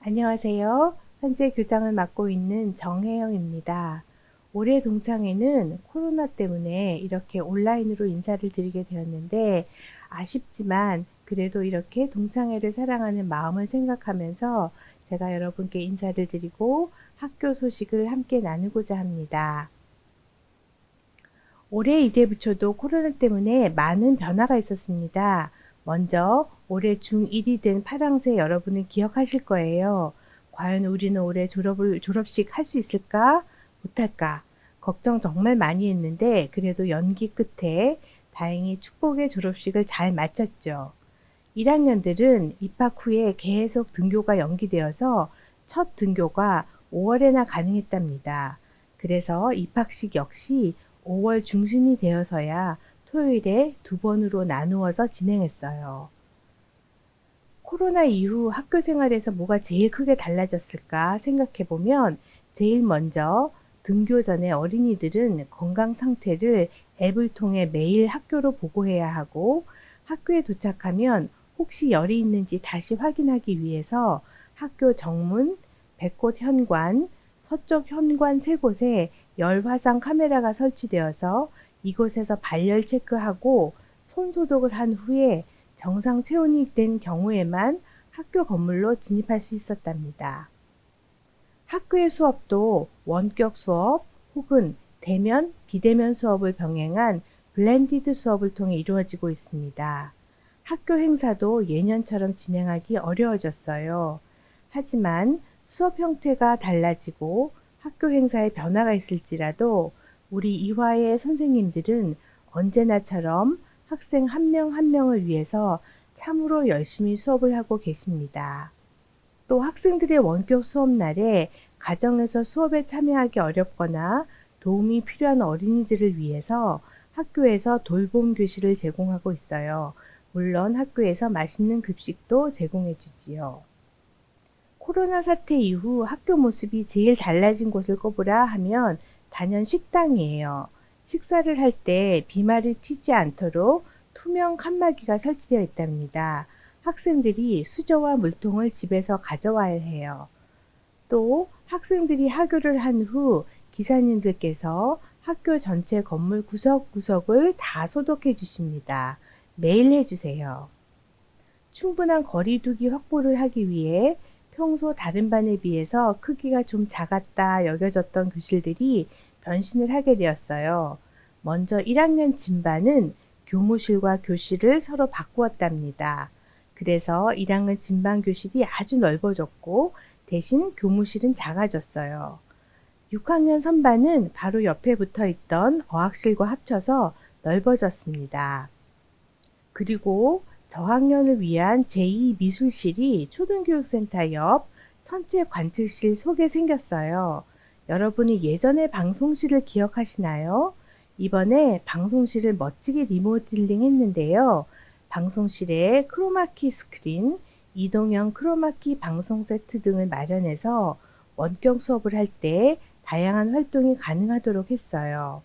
안녕하세요. 현재 교장을 맡고 있는 정혜영입니다. 올해 동창회는 코로나 때문에 이렇게 온라인으로 인사를 드리게 되었는데 아쉽지만 그래도 이렇게 동창회를 사랑하는 마음을 생각하면서 제가 여러분께 인사를 드리고 학교 소식을 함께 나누고자 합니다. 올해 이대부초도 코로나 때문에 많은 변화가 있었습니다. 먼저 올해 중1이 된 파랑새 여러분은 기억하실 거예요. 과연 우리는 올해 졸업식 할 수 있을까? 못할까? 걱정 정말 많이 했는데 그래도 연기 끝에 다행히 축복의 졸업식을 잘 마쳤죠. 1학년들은 입학 후에 계속 등교가 연기되어서 첫 등교가 5월에나 가능했답니다. 그래서 입학식 역시 5월 중순이 되어서야 토요일에 두 번으로 나누어서 진행했어요. 코로나 이후 학교 생활에서 뭐가 제일 크게 달라졌을까 생각해보면 제일 먼저 등교 전에 어린이들은 건강 상태를 앱을 통해 매일 학교로 보고해야 하고 학교에 도착하면 혹시 열이 있는지 다시 확인하기 위해서 학교 정문, 백곳 현관, 서쪽 현관 세 곳에 열 화상 카메라가 설치되어서 이곳에서 발열 체크하고 손 소독을 한 후에 정상 체온이 된 경우에만 학교 건물로 진입할 수 있었답니다. 학교의 수업도 원격 수업 혹은 대면, 비대면 수업을 병행한 블렌디드 수업을 통해 이루어지고 있습니다. 학교 행사도 예년처럼 진행하기 어려워졌어요. 하지만 수업 형태가 달라지고 학교 행사에 변화가 있을지라도 우리 이화의 선생님들은 언제나처럼 학생 한 명 한 명을 위해서 참으로 열심히 수업을 하고 계십니다. 또 학생들의 원격 수업 날에 가정에서 수업에 참여하기 어렵거나 도움이 필요한 어린이들을 위해서 학교에서 돌봄 교실을 제공하고 있어요. 물론 학교에서 맛있는 급식도 제공해 주지요. 코로나 사태 이후 학교 모습이 제일 달라진 곳을 꼽으라 하면 단연 식당이에요. 식사를 할 때 비말이 튀지 않도록 투명 칸막이가 설치되어 있답니다. 학생들이 수저와 물통을 집에서 가져와야 해요. 또 학생들이 하교를 한 후 기사님들께서 학교 전체 건물 구석구석을 다 소독해 주십니다. 매일 해주세요. 충분한 거리두기 확보를 하기 위해 평소 다른 반에 비해서 크기가 좀 작았다 여겨졌던 교실들이 변신을 하게 되었어요. 먼저 1학년 진반은 교무실과 교실을 서로 바꾸었답니다. 그래서 1학년 진반 교실이 아주 넓어졌고 대신 교무실은 작아졌어요. 6학년 선반은 바로 옆에 붙어 있던 어학실과 합쳐서 넓어졌습니다. 그리고 저학년을 위한 제2미술실이 초등교육센터 옆 천체 관측실 속에 생겼어요. 여러분이 예전에 방송실을 기억하시나요? 이번에 방송실을 멋지게 리모델링 했는데요. 방송실에 크로마키 스크린, 이동형 크로마키 방송 세트 등을 마련해서 원격 수업을 할 때 다양한 활동이 가능하도록 했어요.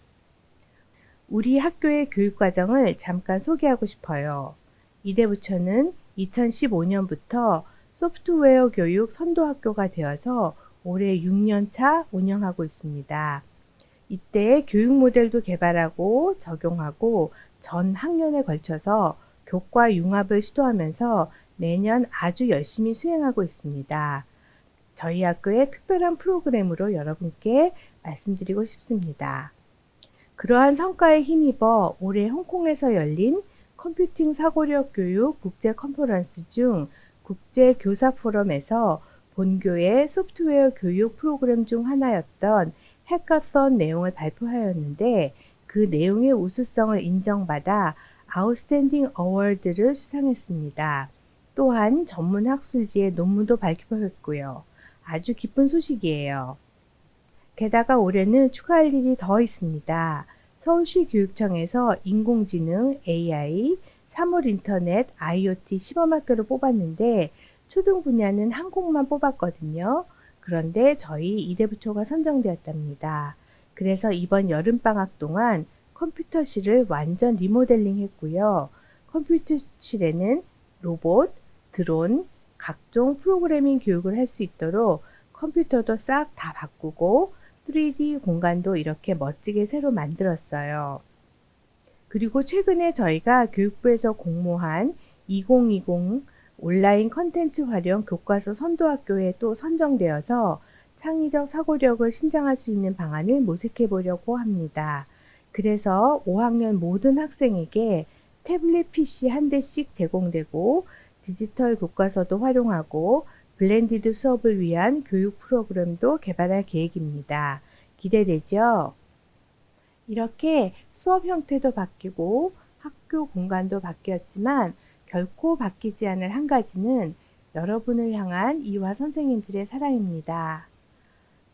우리 학교의 교육과정을 잠깐 소개하고 싶어요. 이대부초는 2015년부터 소프트웨어 교육 선도학교가 되어서 올해 6년차 운영하고 있습니다. 이때 교육 모델도 개발하고 적용하고 전 학년에 걸쳐서 교과 융합을 시도하면서 매년 아주 열심히 수행하고 있습니다. 저희 학교의 특별한 프로그램으로 여러분께 말씀드리고 싶습니다. 그러한 성과에 힘입어 올해 홍콩에서 열린 컴퓨팅 사고력 교육 국제 컨퍼런스 중 국제 교사 포럼에서 본교의 소프트웨어 교육 프로그램 중 하나였던 해커톤 내용을 발표하였는데 그 내용의 우수성을 인정받아 아웃스탠딩 어워드를 수상했습니다. 또한 전문 학술지에 논문도 발표했고요. 아주 기쁜 소식이에요. 게다가 올해는 축하할 일이 더 있습니다. 서울시 교육청에서 인공지능, AI, 사물 인터넷, IoT 시범학교를 뽑았는데 초등 분야는 한 곳만 뽑았거든요. 그런데 저희 이대부초가 선정되었답니다. 그래서 이번 여름방학 동안 컴퓨터실을 완전 리모델링 했고요. 컴퓨터실에는 로봇, 드론, 각종 프로그래밍 교육을 할 수 있도록 컴퓨터도 싹 다 바꾸고 3D 공간도 이렇게 멋지게 새로 만들었어요. 그리고 최근에 저희가 교육부에서 공모한 2020 온라인 컨텐츠 활용 교과서 선도학교에 또 선정되어서 창의적 사고력을 신장할 수 있는 방안을 모색해 보려고 합니다. 그래서 5학년 모든 학생에게 태블릿 PC 한 대씩 제공되고 디지털 교과서도 활용하고 블렌디드 수업을 위한 교육 프로그램도 개발할 계획입니다. 기대되죠? 이렇게 수업 형태도 바뀌고 학교 공간도 바뀌었지만 결코 바뀌지 않을 한 가지는 여러분을 향한 이화 선생님들의 사랑입니다.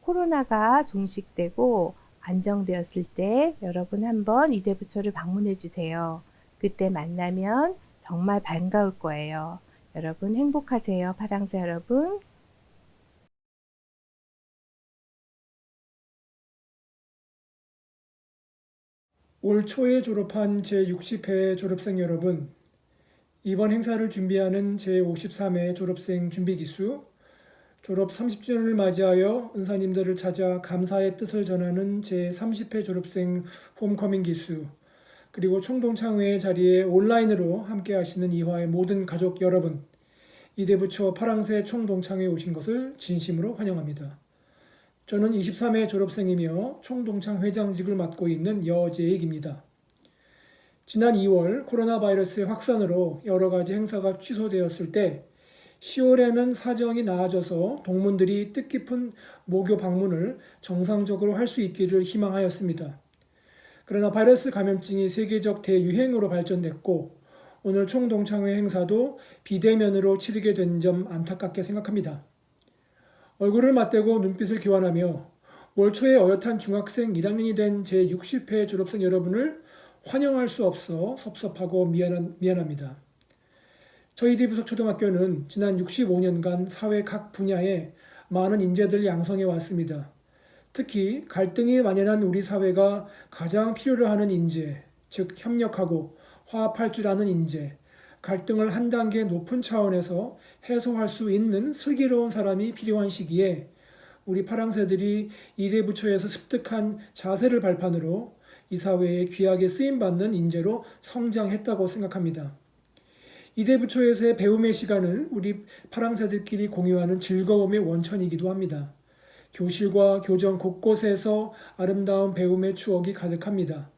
코로나가 종식되고 안정되었을 때 여러분 한번 이대부초를 방문해 주세요. 그때 만나면 정말 반가울 거예요. 여러분 행복하세요. 파랑새 여러분. 올 초에 졸업한 제60회 졸업생 여러분, 이번 행사를 준비하는 제53회 졸업생 준비기수, 졸업 30주년을 맞이하여 은사님들을 찾아 감사의 뜻을 전하는 제30회 졸업생 홈커밍 기수, 그리고 총동창회 자리에 온라인으로 함께 하시는 이화의 모든 가족 여러분, 이대부초 파랑새 총동창회에 오신 것을 진심으로 환영합니다. 저는 23회 졸업생이며 총동창 회장직을 맡고 있는 여재익입니다. 지난 2월 코로나 바이러스의 확산으로 여러 가지 행사가 취소되었을 때 10월에는 사정이 나아져서 동문들이 뜻깊은 모교 방문을 정상적으로 할 수 있기를 희망하였습니다. 그러나 바이러스 감염증이 세계적 대유행으로 발전됐고 오늘 총동창회 행사도 비대면으로 치르게 된 점 안타깝게 생각합니다. 얼굴을 맞대고 눈빛을 교환하며 올 초에 어엿한 중학생 1학년이 된 제60회 졸업생 여러분을 환영할 수 없어 섭섭하고 미안합니다. 저희 이대부석초등학교는 지난 65년간 사회 각 분야에 많은 인재들을 양성해 왔습니다. 특히 갈등이 만연한 우리 사회가 가장 필요로 하는 인재, 즉 협력하고 화합할 줄 아는 인재, 갈등을 한 단계 높은 차원에서 해소할 수 있는 슬기로운 사람이 필요한 시기에 우리 파랑새들이 이대부초에서 습득한 자세를 발판으로 이 사회에 귀하게 쓰임받는 인재로 성장했다고 생각합니다. 이대부초에서의 배움의 시간은 우리 파랑새들끼리 공유하는 즐거움의 원천이기도 합니다. 교실과 교정 곳곳에서 아름다운 배움의 추억이 가득합니다.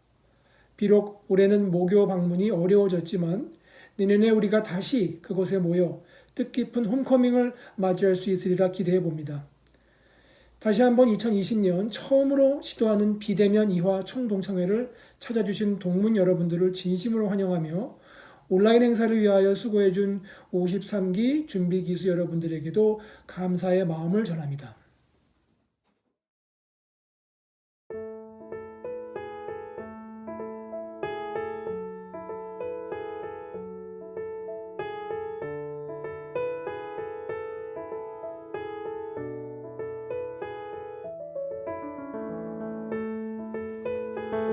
비록 올해는 모교 방문이 어려워졌지만 내년에 우리가 다시 그곳에 모여 뜻깊은 홈커밍을 맞이할 수 있으리라 기대해 봅니다. 다시 한번 2020년 처음으로 시도하는 비대면 이화 총동창회를 찾아주신 동문 여러분들을 진심으로 환영하며 온라인 행사를 위하여 수고해준 53기 준비기수 여러분들에게도 감사의 마음을 전합니다.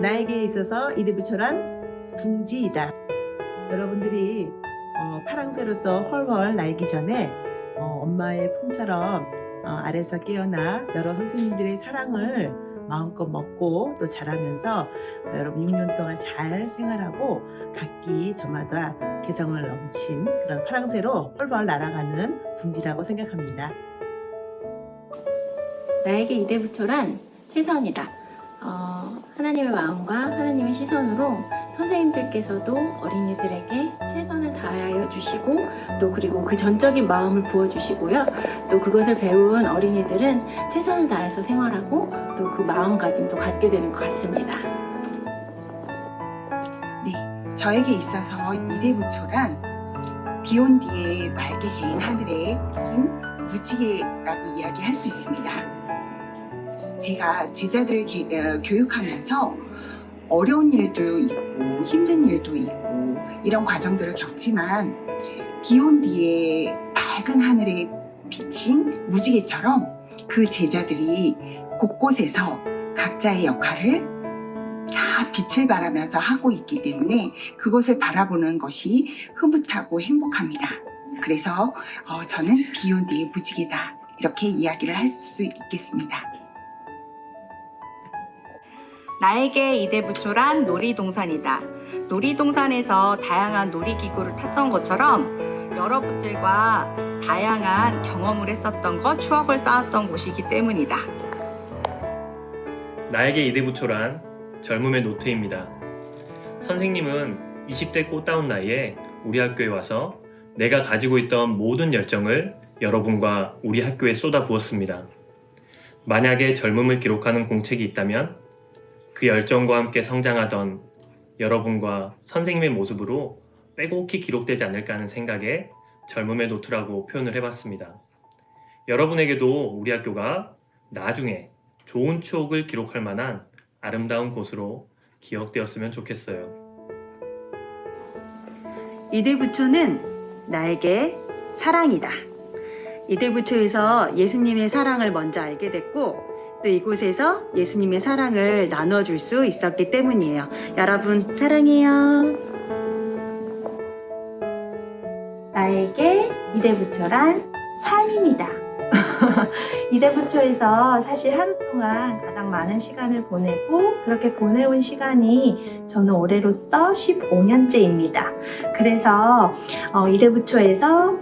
나에게 있어서 이대부초란 둥지이다. 여러분들이 파랑새로서 헐헐 날기 전에 엄마의 품처럼 아래서 깨어나 여러 선생님들의 사랑을 마음껏 먹고 또 자라면서 여러분 6년 동안 잘 생활하고 각기 저마다 개성을 넘친 그런 파랑새로 헐헐 날아가는 둥지라고 생각합니다. 나에게 이대부초란 최선이다. 하나님의 마음과 하나님의 시선으로 선생님들께서도 어린이들에게 최선을 다하여 주시고 또 그리고 그 전적인 마음을 부어주시고요. 또 그것을 배운 어린이들은 최선을 다해서 생활하고 또 그 마음가짐도 갖게 되는 것 같습니다. 네, 저에게 있어서 이대부초란 비온 뒤에 맑게 개인 하늘에 흰 무지개라고 이야기할 수 있습니다. 제가 제자들을 교육하면서 어려운 일도 있고 힘든 일도 있고 이런 과정들을 겪지만 비온 뒤에 맑은 하늘에 비친 무지개처럼 그 제자들이 곳곳에서 각자의 역할을 다 빛을 발하면서 하고 있기 때문에 그것을 바라보는 것이 흐뭇하고 행복합니다. 그래서 저는 비욘드의 무지개다. 이렇게 이야기를 할 수 있겠습니다. 나에게 이대부초란 놀이동산이다. 놀이동산에서 다양한 놀이기구를 탔던 것처럼 여러분들과 다양한 경험을 했었던 것, 추억을 쌓았던 곳이기 때문이다. 나에게 이대부초란 젊음의 노트입니다. 선생님은 20대 꽃다운 나이에 우리 학교에 와서 내가 가지고 있던 모든 열정을 여러분과 우리 학교에 쏟아부었습니다. 만약에 젊음을 기록하는 공책이 있다면 그 열정과 함께 성장하던 여러분과 선생님의 모습으로 빼곡히 기록되지 않을까 하는 생각에 젊음의 노트라고 표현을 해봤습니다. 여러분에게도 우리 학교가 나중에 좋은 추억을 기록할 만한 아름다운 곳으로 기억되었으면 좋겠어요. 이대부초는 나에게 사랑이다. 이대부초에서 예수님의 사랑을 먼저 알게 됐고 또 이곳에서 예수님의 사랑을 나눠줄 수 있었기 때문이에요. 여러분 사랑해요. 나에게 이대부초란 삶입니다. 이대부초에서 사실 하루 동안 가장 많은 시간을 보내고 그렇게 보내온 시간이 저는 올해로써 15년째입니다. 그래서 이대부초에서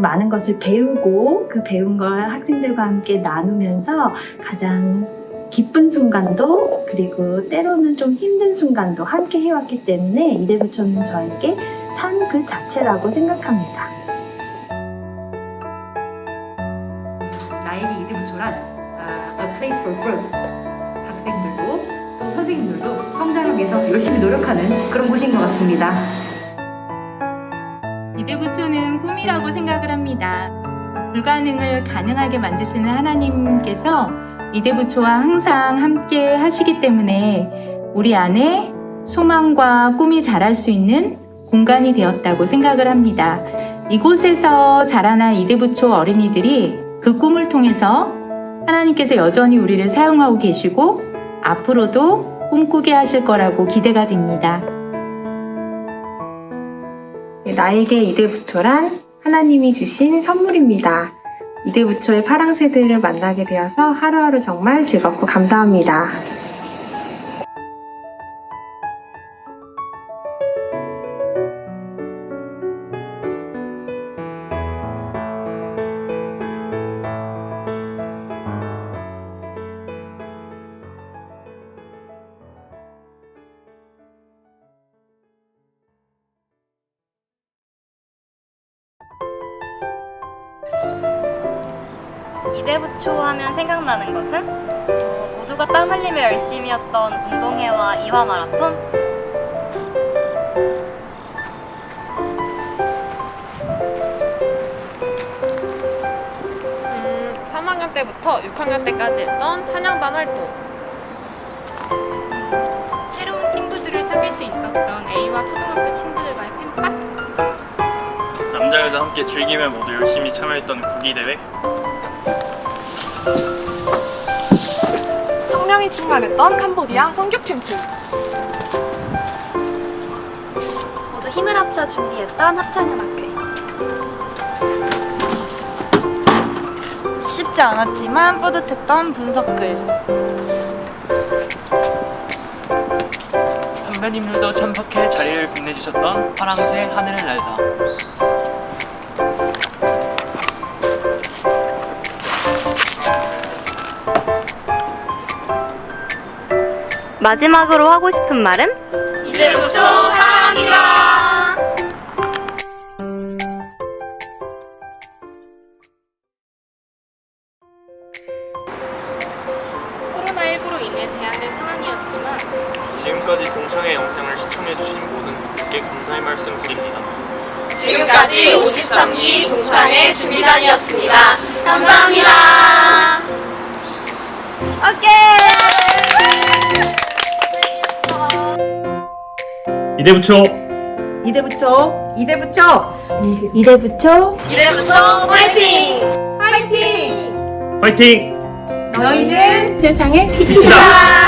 많은 것을 배우고 그 배운 걸 학생들과 함께 나누면서 가장 기쁜 순간도 그리고 때로는 좀 힘든 순간도 함께 해왔기 때문에 이대부초는 저에게 삶 그 자체라고 생각합니다. 나에게 이대부초란 a place for growth. 학생들도 또 선생님들도 성장을 위해서 열심히 노력하는 그런 곳인 것 같습니다. 이대부초는 꿈이라고 생각을 합니다. 불가능을 가능하게 만드시는 하나님께서 이대부초와 항상 함께 하시기 때문에 우리 안에 소망과 꿈이 자랄 수 있는 공간이 되었다고 생각을 합니다. 이곳에서 자라난 이대부초 어린이들이 그 꿈을 통해서 하나님께서 여전히 우리를 사용하고 계시고 앞으로도 꿈꾸게 하실 거라고 기대가 됩니다. 나에게 이대부초란 하나님이 주신 선물입니다. 이대부초의 파랑새들을 만나게 되어서 하루하루 정말 즐겁고 감사합니다. 이대부초 하면 생각나는 것은 모두가 땀 흘리며 열심히 했던 운동회와 이화 마라톤. 3학년 때부터 6학년 때까지 했던 찬양반 활동. 새로운 친구들을 사귈 수 있었던 A와 초등학교 친구들과의 팬파. 남자 여자 함께 즐기며 모두 열심히 참여했던 구기대회. 성령이 충만했던 캄보디아 선교 캠프. 모두 힘을 합쳐 준비했던 합창음악회. 쉽지 않았지만 뿌듯했던 분석글. 선배님들도 참석해 자리를 빛내주셨던 파랑새 하늘을 날다. 마지막으로 하고 싶은 말은? 이대부초 사랑합니다. 코로나19로 인해 제한된 상황이었지만 지금까지 동창회 영상을 시청해주신 모든 분들께 감사의 말씀 드립니다. 지금까지 53기 동창회 준비단이었습니다. 감사합니다. 이대부초 이대부초 이대부초 화이팅! 화이팅! 너희는 세상의 빛이다.